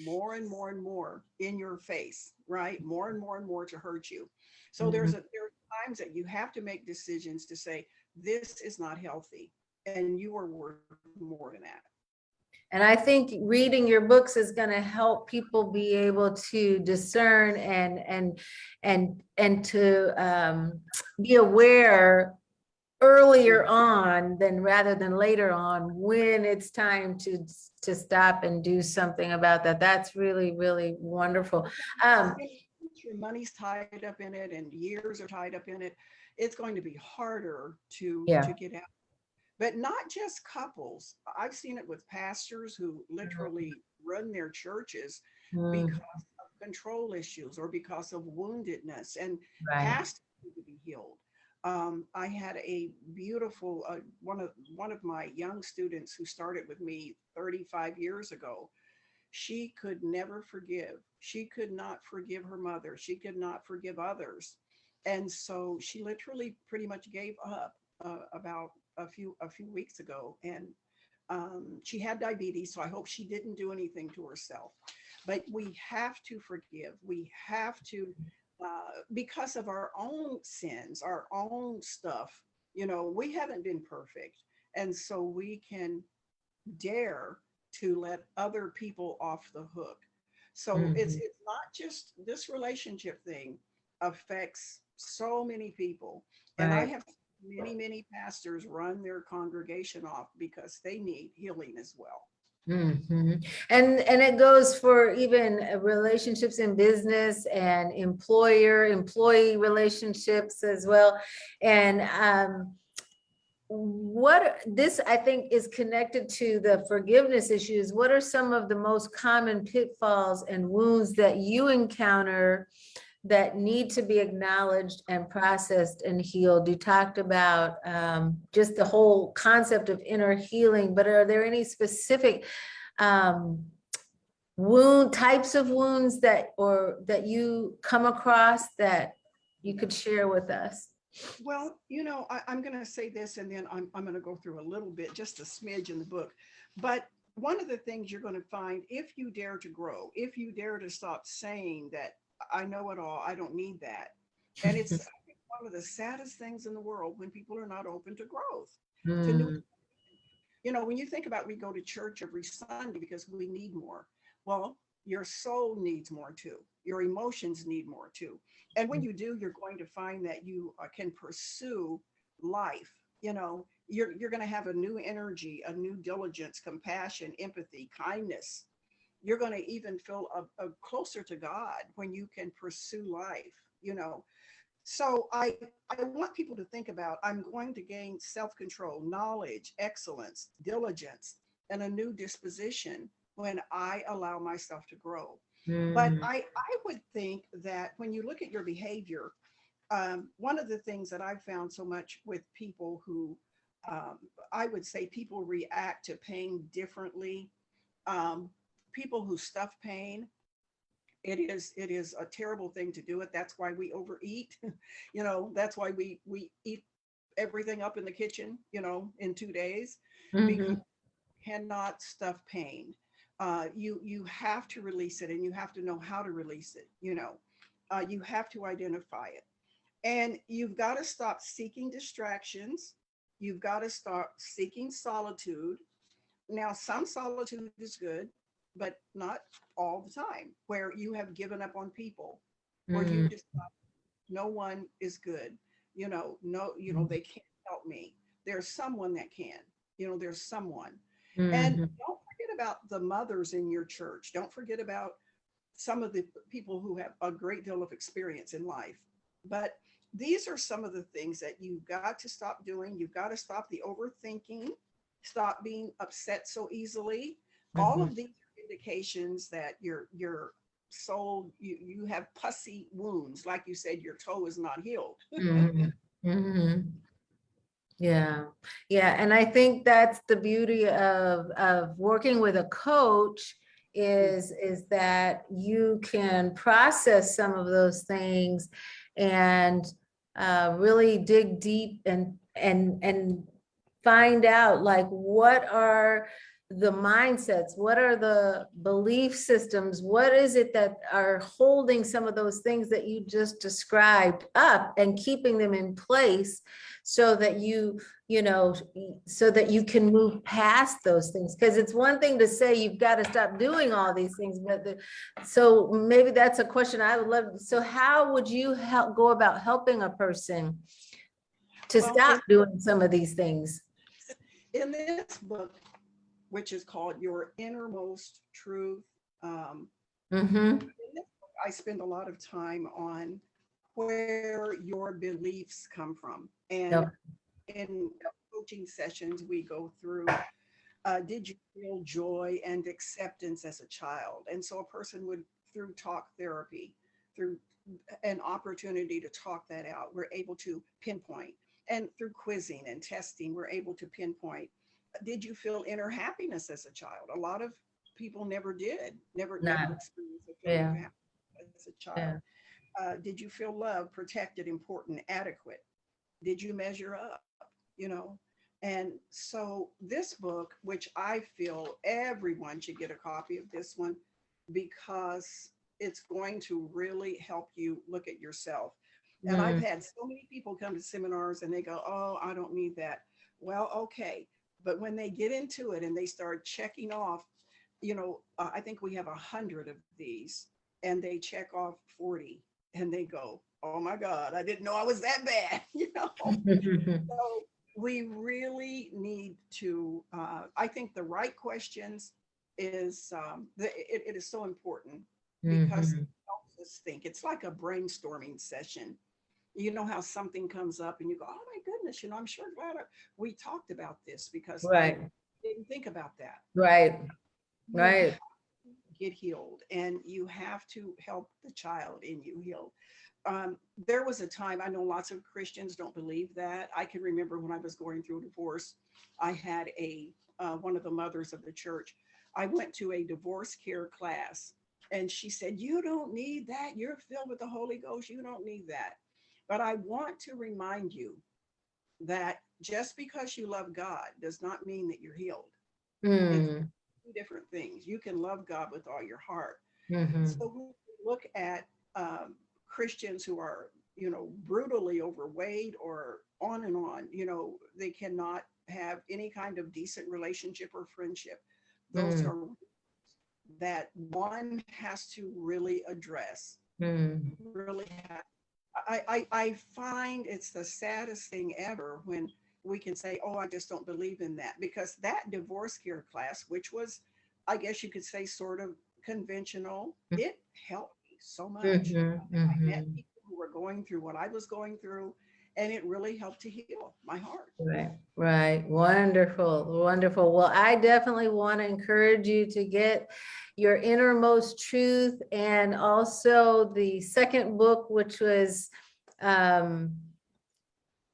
Speaker 1: more and more and more in your face, right? More and more to hurt you. So
Speaker 2: mm.
Speaker 1: there are times that you have to make decisions to say, this is not healthy. And you are worth more than that.
Speaker 2: And I think reading your books is going to help people be able to discern and to be aware earlier on than rather than later on, when it's time to stop and do something about that. That's really, really wonderful. Um,
Speaker 1: Your money's tied up in it and years are tied up in it. It's going to be harder
Speaker 2: yeah.
Speaker 1: to get out. But not just couples. I've seen it with pastors who literally run their churches
Speaker 2: Mm,
Speaker 1: because of control issues or because of woundedness, and
Speaker 2: right.
Speaker 1: pastors need to be healed. I had a beautiful one of my young students who started with me 35 years ago. She could never forgive. She could not forgive her mother. She could not forgive others. And so she literally pretty much gave up about a few weeks ago. And she had diabetes, so I hope she didn't do anything to herself. But we have to forgive. We have to, because of our own sins, our own stuff. You know, we haven't been perfect. And so we can dare to let other people off the hook. So
Speaker 2: Mhm.
Speaker 1: it's not just this relationship thing affects so many people. And I
Speaker 2: Right.
Speaker 1: have many pastors run their congregation off because they need healing as well.
Speaker 2: Mhm. And it goes for even relationships in business and employee relationships as well. And what this I think is connected to the forgiveness issues. What are some of the most common pitfalls and wounds that you encounter that need to be acknowledged and processed and healed? You talked about just the whole concept of inner healing, but are there any specific um, types of wounds that you come across that you could share with us?
Speaker 1: Well, I'm going to say this and then I'm going to go through a little bit, just a smidge in the book. But one of the things you're going to find, if you dare to grow, if you dare to stop saying that I know it all, I don't need that. And it's I think, one of the saddest things in the world when people are not open to growth, to new.
Speaker 2: Mm,
Speaker 1: When you think about we go to church every Sunday because we need more. Well, your soul needs more too. Your emotions need more too. And when you do, you're going to find that you can pursue life. You're going to have a new energy, a new diligence, compassion, empathy, kindness. You're going to even feel a closer to God when you can pursue life. So I want people to think about, I'm going to gain self-control, knowledge, excellence, diligence, and a new disposition when I allow myself to grow. But
Speaker 2: mm,
Speaker 1: I would think that when you look at your behavior, one of the things that I've found so much with people who, um, I would say people react to pain differently. Um, People who stuff pain, It is a terrible thing to do it. That's why we overeat. That's why we eat everything up in the kitchen, in 2 days, because
Speaker 2: Mhm.
Speaker 1: you cannot stuff pain. You have to release it, and you have to know how to release it. You have to identify it, and you've got to stop seeking distractions. You've got to start seeking solitude. Now, some solitude is good, but not all the time, where you have given up on people, or you
Speaker 2: Mhm.
Speaker 1: just no one is good. No, they can't help me. There's someone that can. There's someone. And
Speaker 2: Mhm.
Speaker 1: don't forget about the mothers in your church. Don't forget about some of the people who have a great deal of experience in life. But these are some of the things that you've got to stop doing. You've got to stop the overthinking, stop being upset so easily. All
Speaker 2: Mhm.
Speaker 1: of these are indications that your soul, you have pussy wounds. Like you said, your toe is not healed.
Speaker 2: Mhm. Mhm. Yeah, yeah, and I think that's the beauty of working with a coach is that you can process some of those things and really dig deep and find out like what are the mindsets, what are the belief systems, what is it that are holding some of those things that you just described up and keeping them in place so that so that you can move past those things. Because it's one thing to say you've got to stop doing all these things, but so maybe that's a question I would love. So how would you go about helping a person to
Speaker 1: Well,
Speaker 2: stop doing some of these things?
Speaker 1: in this book, which is called Your Innermost Truth,
Speaker 2: Mm-hmm.
Speaker 1: in this book, I spend a lot of time on where your beliefs come from. And
Speaker 2: Yep.
Speaker 1: in coaching sessions, we go through, did you feel joy and acceptance as a child? And so a person would, through talk therapy, through an opportunity to talk that out, we're able to pinpoint. And through quizzing and testing, we're able to pinpoint, did you feel inner happiness as a child? A lot of people never did, never
Speaker 2: Nah.
Speaker 1: experienced a feeling of
Speaker 2: Yeah.
Speaker 1: happiness as a child.
Speaker 2: Yeah.
Speaker 1: Did you feel loved, protected, important, adequate? Did you measure up? You know, and so this book, which I feel everyone should get a copy of this one, because it's going to really help you look at yourself. And I've
Speaker 2: Mm.
Speaker 1: had so many people come to seminars and they go, oh, I don't need that. Well, okay. But when they get into it and they start checking off, I think we have 100 of these, and they check off 40, and they go, oh my God, I didn't know I was that bad. So we really need to, I think the right questions it is so important, because it
Speaker 2: Mhm.
Speaker 1: helps us think. It's like a brainstorming session. You know how something comes up and you go, oh my goodness, I'm sure glad we talked about this, because I
Speaker 2: Right.
Speaker 1: didn't think about that.
Speaker 2: Right.
Speaker 1: You
Speaker 2: Right.
Speaker 1: get healed, and you have to help the child in you heal. There was a time, I know lots of Christians don't believe that. I can remember when I was going through a divorce, I had one of the mothers of the church. I went to a divorce care class, and she said, you don't need that. You're filled with the Holy Ghost. You don't need that. But I want to remind you that just because you love God does not mean that you're healed. It's
Speaker 2: Mm.
Speaker 1: two different things. You can love God with all your heart.
Speaker 2: Mhm.
Speaker 1: So we look at Christians who are, brutally overweight, or on and on. They cannot have any kind of decent relationship or friendship. Those
Speaker 2: Mm.
Speaker 1: are that one has to really address.
Speaker 2: Mm.
Speaker 1: Really have. I find it's the saddest thing ever when we can say, oh, I just don't believe in that, because that divorce care class, which was, I guess you could say, sort of conventional, it helped me so much.
Speaker 2: Mhm.
Speaker 1: I met
Speaker 2: Mhm.
Speaker 1: people who were going through what I was going through, and it really helped to heal my heart.
Speaker 2: Right, right. Wonderful, wonderful. Well, I definitely want to encourage you to get your innermost truth, and also the second book, which was, um,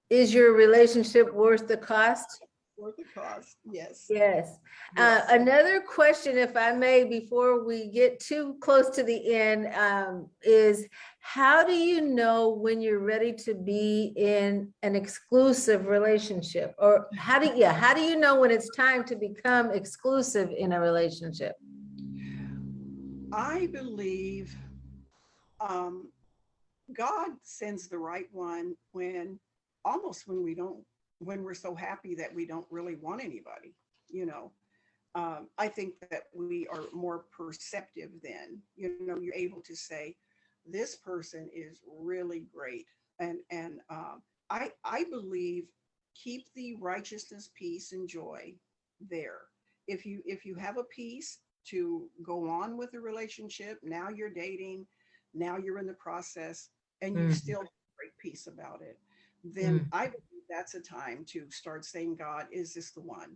Speaker 2: Is Your Relationship Worth the Cost?
Speaker 1: worth the cost. Yes.
Speaker 2: Yes.
Speaker 1: Yes.
Speaker 2: Another question, if I may, before we get too close to the end, is how do you know when you're ready to be in an exclusive relationship? Or how do you know when it's time to become exclusive in a relationship?
Speaker 1: I believe um, God sends the right one when almost when we don't, when we're so happy that we don't really want anybody, you know. I think that we are more perceptive then, you're able to say, this person is really great. And I believe keep the righteousness, peace, and joy there. If you have a peace to go on with the relationship, now you're dating, now you're in the process, and you
Speaker 2: Mm,
Speaker 1: still have great peace about it, then
Speaker 2: mm,
Speaker 1: I believe that's a time to start saying, God, is this the one?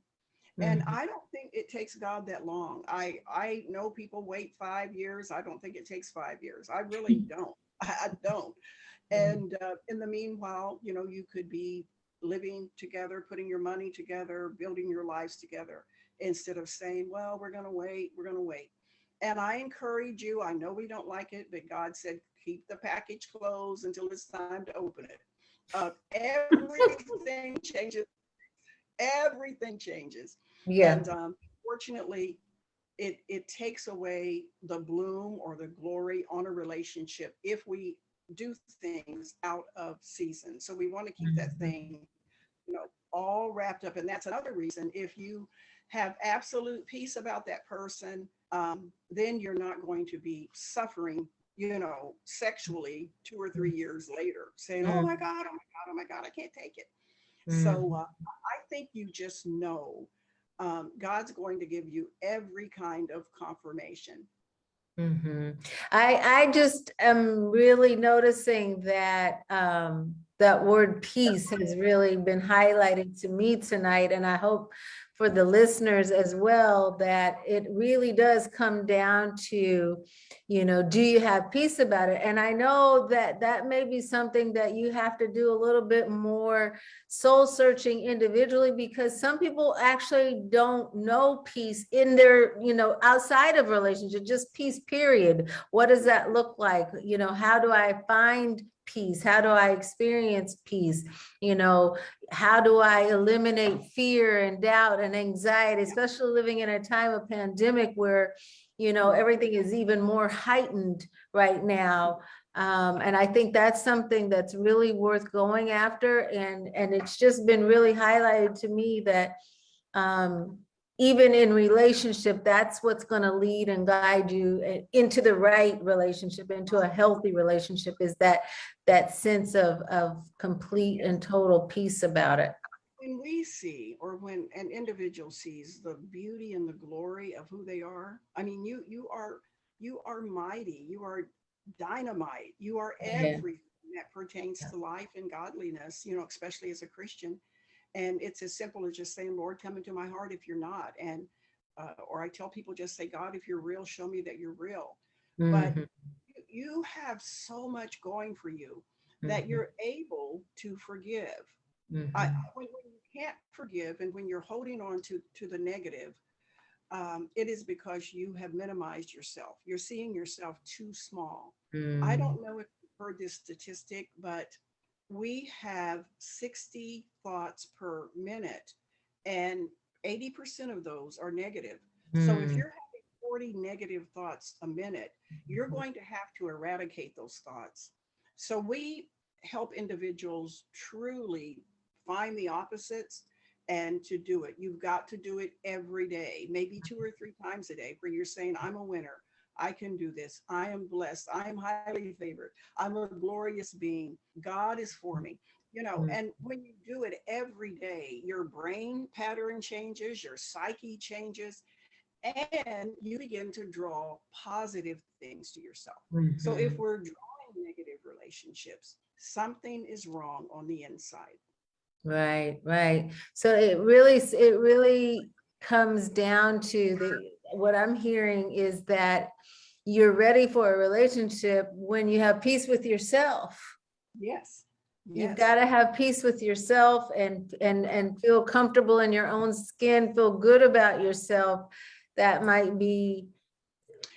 Speaker 1: And
Speaker 2: mm,
Speaker 1: I don't think it takes God that long. I know people wait 5 years. I don't think it takes 5 years. I really don't. I don't.
Speaker 2: mm,
Speaker 1: And in the meanwhile, you could be living together, putting your money together, building your lives together, instead of saying, well, we're going to wait, we're going to wait. And I encourage you, I know we don't like it, but God said, keep the package closed until it's time to open it. Everything changes. Everything changes.
Speaker 2: yeah.
Speaker 1: And fortunately, it takes away the bloom or the glory on a relationship if we do things out of season. So we want to keep that
Speaker 2: Mhm,
Speaker 1: thing, all wrapped up. And that's another reason, if you have absolute peace about that person, then you're not going to be suffering, sexually 2 or 3 years later, saying, oh my
Speaker 2: mm,
Speaker 1: God, oh my God, oh my God, I can't take it. So
Speaker 2: mm.
Speaker 1: I think you just know God's going to give you every kind of confirmation.
Speaker 2: Mhm. I just am really noticing that that word peace has really been highlighted to me tonight, and I hope for the listeners as well that it really does come down to, do you have peace about it? And I know that that may be something that you have to do a little bit more soul searching individually, because some people actually don't know peace in their, outside of relationship, just peace, period. What does that look like? How do I find peace? How do I experience peace? How do I eliminate fear and doubt and anxiety, especially living in a time of pandemic where, everything is even more heightened right now. And I think that's something that's really worth going after. And it's just been really highlighted to me that um, even in relationship, that's what's going to lead and guide you into the right relationship, into a healthy relationship, is that sense of complete and total peace about it.
Speaker 1: When we see, or when an individual sees the beauty and the glory of who they are, I mean, you are mighty, you are dynamite, you are
Speaker 2: Yeah.
Speaker 1: everything that pertains to life and godliness, especially as a Christian. And it's as simple as just saying, Lord, come into my heart if you're not. And or I tell people, just say, God, if you're real, show me that you're real. But
Speaker 2: Mhm,
Speaker 1: you have so much going for you that
Speaker 2: mhm,
Speaker 1: you're able to forgive.
Speaker 2: mhm,
Speaker 1: When you can't forgive, and when you're holding on to the negative, it is because you have minimized yourself. You're seeing yourself too small. I
Speaker 2: mhm,
Speaker 1: don't know if you've heard this statistic, but we have 60 thoughts per minute, and 80% of those are negative. So if
Speaker 2: mhm,
Speaker 1: you're having 40 negative thoughts a minute, you're going to have to eradicate those thoughts. So we help individuals truly find the opposites and to do it. You've got to do it every day, maybe 2 or 3 times a day, where you're saying, I'm a winner. I can do this. I am blessed. I am highly favored. I'm a glorious being. God is for me.
Speaker 2: mhm.
Speaker 1: And when you do it every day, your brain pattern changes, your psyche changes, and you begin to draw positive things to yourself. So if
Speaker 2: Mhm.
Speaker 1: we're drawing negative relationships, something is wrong on the inside.
Speaker 2: Right, right. So it really comes down to what I'm hearing is that you're ready for a relationship when you have peace with yourself.
Speaker 1: Yes.
Speaker 2: You've
Speaker 1: Yes.
Speaker 2: got to have peace with yourself and feel comfortable in your own skin, feel good about yourself. That might be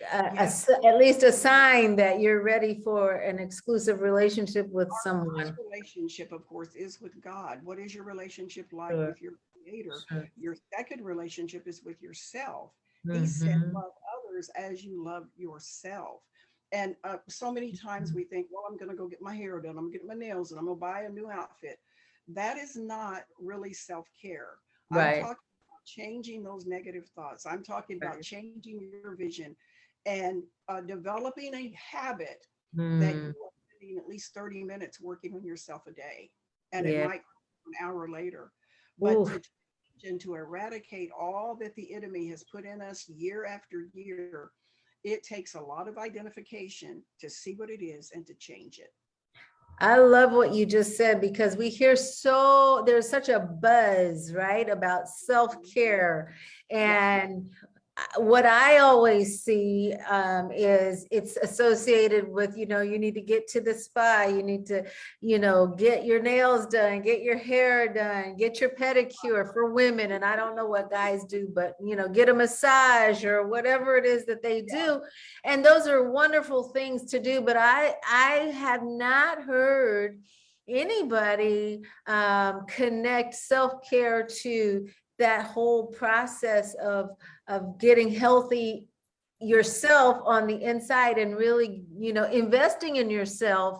Speaker 1: Yes.
Speaker 2: at least a sign that you're ready for an exclusive relationship with
Speaker 1: Our
Speaker 2: someone.
Speaker 1: first relationship, of course, is with God. What is your relationship like
Speaker 2: Sure,
Speaker 1: with your creator?
Speaker 2: sure.
Speaker 1: Your second relationship is with yourself. He said,
Speaker 2: Mhm.
Speaker 1: love others as you love yourself. And so many times we think, well, I'm going to go get my hair done. I'm going to get my nails and I'm going to buy a new outfit. That is not really self-care. I'm
Speaker 2: Right.
Speaker 1: talking about changing those negative thoughts. I'm talking about
Speaker 2: Right.
Speaker 1: changing your vision and developing a habit that you
Speaker 2: Mm,
Speaker 1: are spending at least 30 minutes working on yourself a day. And it
Speaker 2: yeah.
Speaker 1: might be an hour later. But to
Speaker 2: Ooh.
Speaker 1: change and to eradicate all that the enemy has put in us year after year, it takes a lot of identification to see what it is and to change it.
Speaker 2: I love what you just said because we hear there's such a buzz, right, about self-care.
Speaker 1: Yeah.
Speaker 2: And what I always see is it's associated with, you need to get to the spa, you need to, get your nails done, get your hair done, get your pedicure for women. And I don't know what guys do, but, get a massage or whatever it is that they do. And those are wonderful things to do, but I have not heard anybody connect self-care to that whole process of getting healthy yourself on the inside and really, investing in yourself,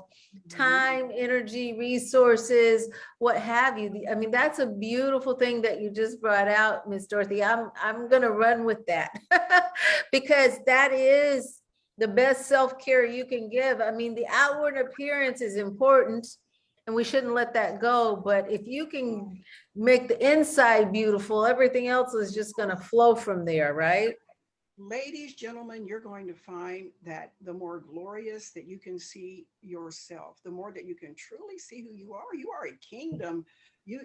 Speaker 2: time, energy, resources, what have you. I mean, that's a beautiful thing that you just brought out, Miss Dorothy. I'm gonna run with that because that is the best self-care you can give. I mean, the outward appearance is important and we shouldn't let that go. But if you can make the inside beautiful, everything else is just going to flow from there, right?
Speaker 1: Ladies, gentlemen, you're going to find that the more glorious that you can see yourself, the more that you can truly see who you are. You are a kingdom. You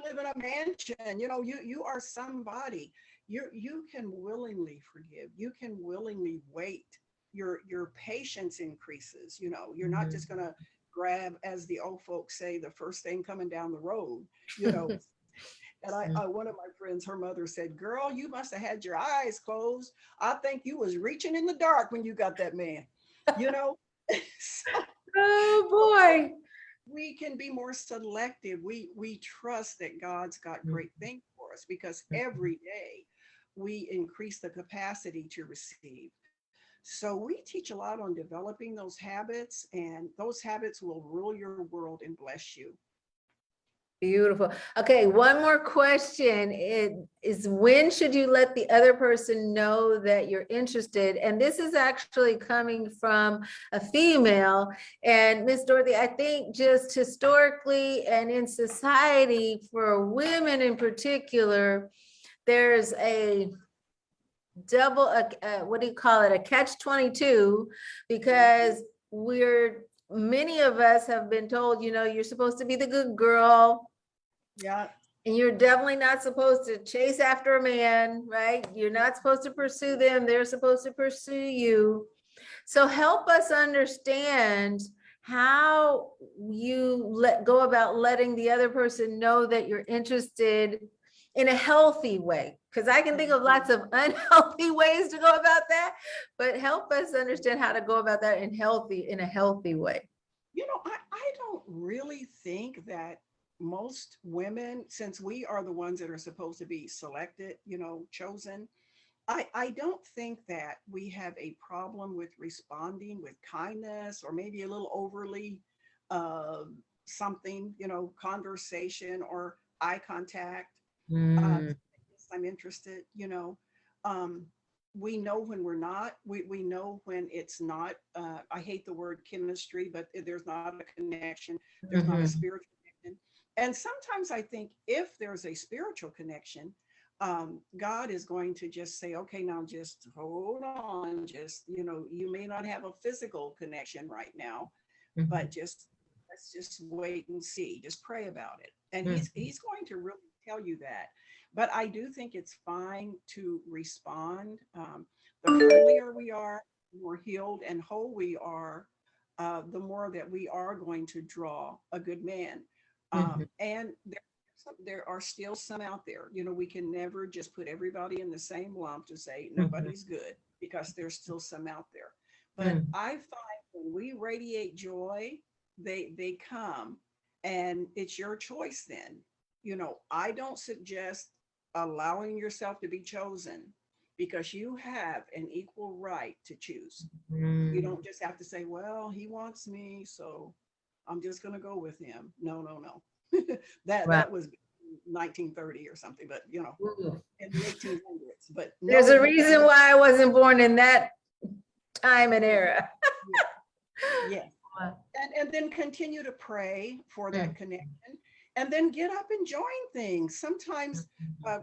Speaker 1: live in a mansion. You are somebody. You can willingly forgive. You can willingly wait. Your patience increases. You're not just going to grab, as the old folks say, the first thing coming down the road. You know, and one of my friends, her mother said, "Girl, you must have had your eyes closed. I think you was reaching in the dark when you got that man." You know, so
Speaker 2: Oh boy.
Speaker 1: we can be more selective. We trust that God's got great things for us because every day we increase the capacity to receive. So we teach a lot on developing those habits, and those habits will rule your world and bless you.
Speaker 2: Beautiful. Okay, one more question. It is, when should you let the other person know that you're interested? And this is actually coming from a female. And Miss Dorothy, I think just historically and in society for women in particular, there's a double, what do you call it? A catch-22, because many of us have been told, you're supposed to be the good girl.
Speaker 1: Yeah.
Speaker 2: And you're definitely not supposed to chase after a man, right? You're not supposed to pursue them. They're supposed to pursue you. So help us understand how you go about letting the other person know that you're interested in a healthy way. Because I can think of lots of unhealthy ways to go about that, but help us understand how to go about that in a healthy way.
Speaker 1: I don't really think that most women, since we are the ones that are supposed to be selected, chosen, I don't think that we have a problem with responding with kindness or maybe a little overly uh, something, conversation or eye contact.
Speaker 2: Mm,
Speaker 1: Yes, I'm interested, Um, we know when we're not, we know when it's not, I hate the word chemistry, but there's not a connection, there's not a
Speaker 2: mhm,
Speaker 1: spiritual connection. And sometimes I think if there's a spiritual connection, God is going to just say, okay, now just hold on, just, you may not have a physical connection right now, but
Speaker 2: mhm,
Speaker 1: just let's just wait and see, just pray about it. And
Speaker 2: mhm.
Speaker 1: he's going to really tell you that. But I do think it's fine to respond. The friendlier we are, the more healed and whole we are, the more that we are going to draw a good man.
Speaker 2: Mhm.
Speaker 1: And there are still some out there. You know, we can never just put everybody in the same lump to say
Speaker 2: Mhm.
Speaker 1: nobody's good, because there's still some out there. But
Speaker 2: Mhm.
Speaker 1: I find when we radiate joy, they come, and it's your choice then. You know, I don't suggest allowing yourself to be chosen, because you have an equal right to choose. You
Speaker 2: Mhm.
Speaker 1: don't just have to say, well, he wants me, so I'm just going to go with him. No, no, no.
Speaker 2: Wow.
Speaker 1: That was 1930 or something, but you know,
Speaker 2: Ooh.
Speaker 1: in the 1800s. But
Speaker 2: There's
Speaker 1: no,
Speaker 2: a
Speaker 1: you got
Speaker 2: reason why I wasn't born in that time and
Speaker 1: yeah,
Speaker 2: era.
Speaker 1: yeah, yeah.
Speaker 2: Wow.
Speaker 1: And then continue to pray for that
Speaker 2: Mhm.
Speaker 1: connection, and then get up and join things. Sometimes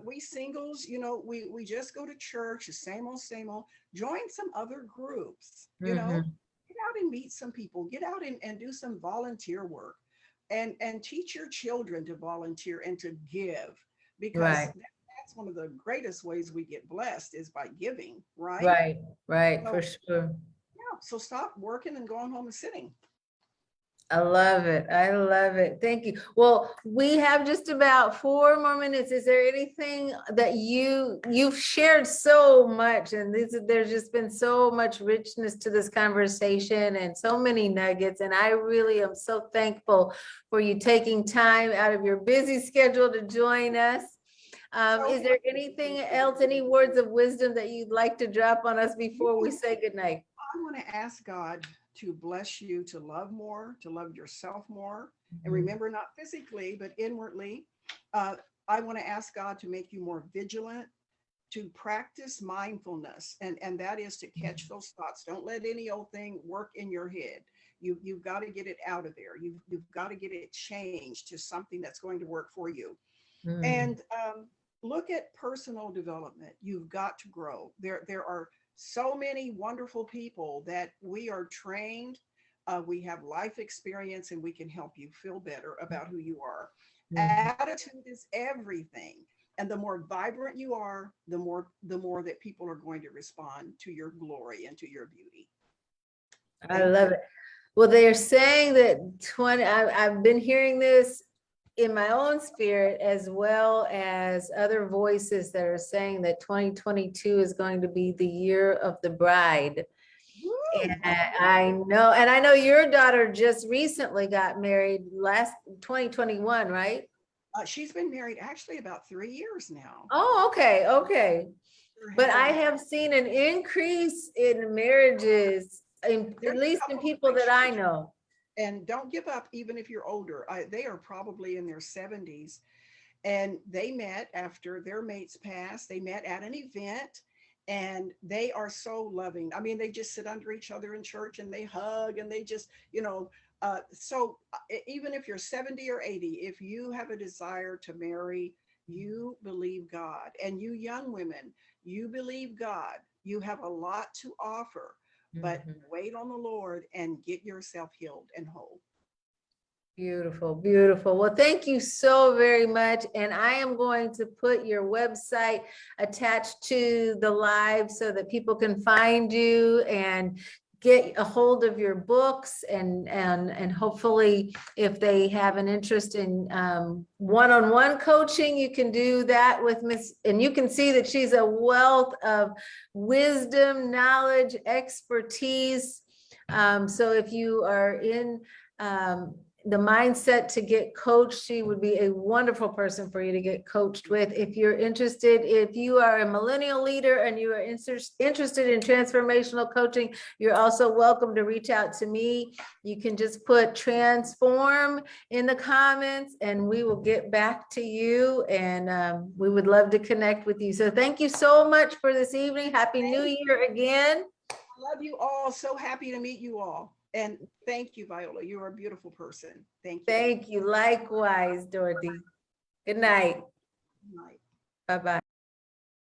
Speaker 1: we singles, you know, we just go to church, the same old, same old. Join some other groups, you know,
Speaker 2: Mhm.
Speaker 1: get out and meet some people, get out and do some volunteer work, and teach your children to volunteer and to give, because
Speaker 2: Right,
Speaker 1: that's one of the greatest ways we get blessed, is by giving, right?
Speaker 2: right, right, for
Speaker 1: So
Speaker 2: sure.
Speaker 1: yeah, so stop working and going home and sitting.
Speaker 2: I love it. I love it. Thank you. Well, we have just about 4 more minutes. Is there anything that you've shared so much, and there's just been so much richness to this conversation and so many nuggets. And I really am so thankful for you taking time out of your busy schedule to join us.
Speaker 1: So
Speaker 2: Is there anything else, any words of wisdom that you'd like to drop on us before we say goodnight?
Speaker 1: I want to ask God to bless you to love more, to love yourself more. And
Speaker 2: Mhm.
Speaker 1: remember, not physically, but inwardly. Uh, I want to ask God to make you more vigilant, to practice mindfulness. And that is to catch those thoughts. Don't let any old thing work in your head. You've got to get it out of there. You've got to get it changed to something that's going to work for you.
Speaker 2: Mm.
Speaker 1: And look at personal development. You've got to grow. There are so many wonderful people that we are trained. We have life experience, and we can help you feel better about who you are.
Speaker 2: Mhm.
Speaker 1: Attitude is everything. And the more vibrant you are, the more that people are going to respond to your glory and to your beauty.
Speaker 2: I
Speaker 1: Thank
Speaker 2: love
Speaker 1: you.
Speaker 2: it. Well, they're saying that I've been hearing this in my own spirit, as well as other voices that are saying that 2022 is going to be the year of the bride. And
Speaker 1: Woo!
Speaker 2: I know your daughter just recently got married last 2021, right?
Speaker 1: She's been married actually about 3 years now.
Speaker 2: Oh, okay, okay.
Speaker 1: Sure
Speaker 2: But I
Speaker 1: has.
Speaker 2: have seen an increase in marriages, at
Speaker 1: There's a
Speaker 2: least in
Speaker 1: couple in
Speaker 2: people
Speaker 1: my
Speaker 2: that I
Speaker 1: church.
Speaker 2: know.
Speaker 1: And don't give up, even if you're older. They are probably in their 70s, and they met after their mates passed. They met at an event, and they are so loving. I mean, they just sit under each other in church, and they hug, and they just, even if you're 70 or 80, if you have a desire to marry, you believe God. And you young women, you believe God. You have a lot to offer, but
Speaker 2: Mhm.
Speaker 1: wait on the Lord and get yourself healed and whole.
Speaker 2: Beautiful, beautiful. Well, thank you so very much. And I am going to put your website attached to the live so that people can find you and get a hold of your books, and hopefully if they have an interest in one-on-one coaching, you can do that with Miss, and you can see that she's a wealth of wisdom, knowledge, expertise. So if you are in the mindset to get coached, she would be a wonderful person for you to get coached with. If you're interested, if you are a millennial leader and you are interested in transformational coaching, you're also welcome to reach out to me. You can just put transform in the comments and we will get back to you, and we would love to connect with you. So thank you so much for this evening. Happy New Year again.
Speaker 1: I love you all. So happy to meet you all. And thank you, Viola. You are a beautiful person. Thank you.
Speaker 2: Thank you. Likewise, Dorothy. Good night.
Speaker 1: Good night.
Speaker 2: Bye-bye.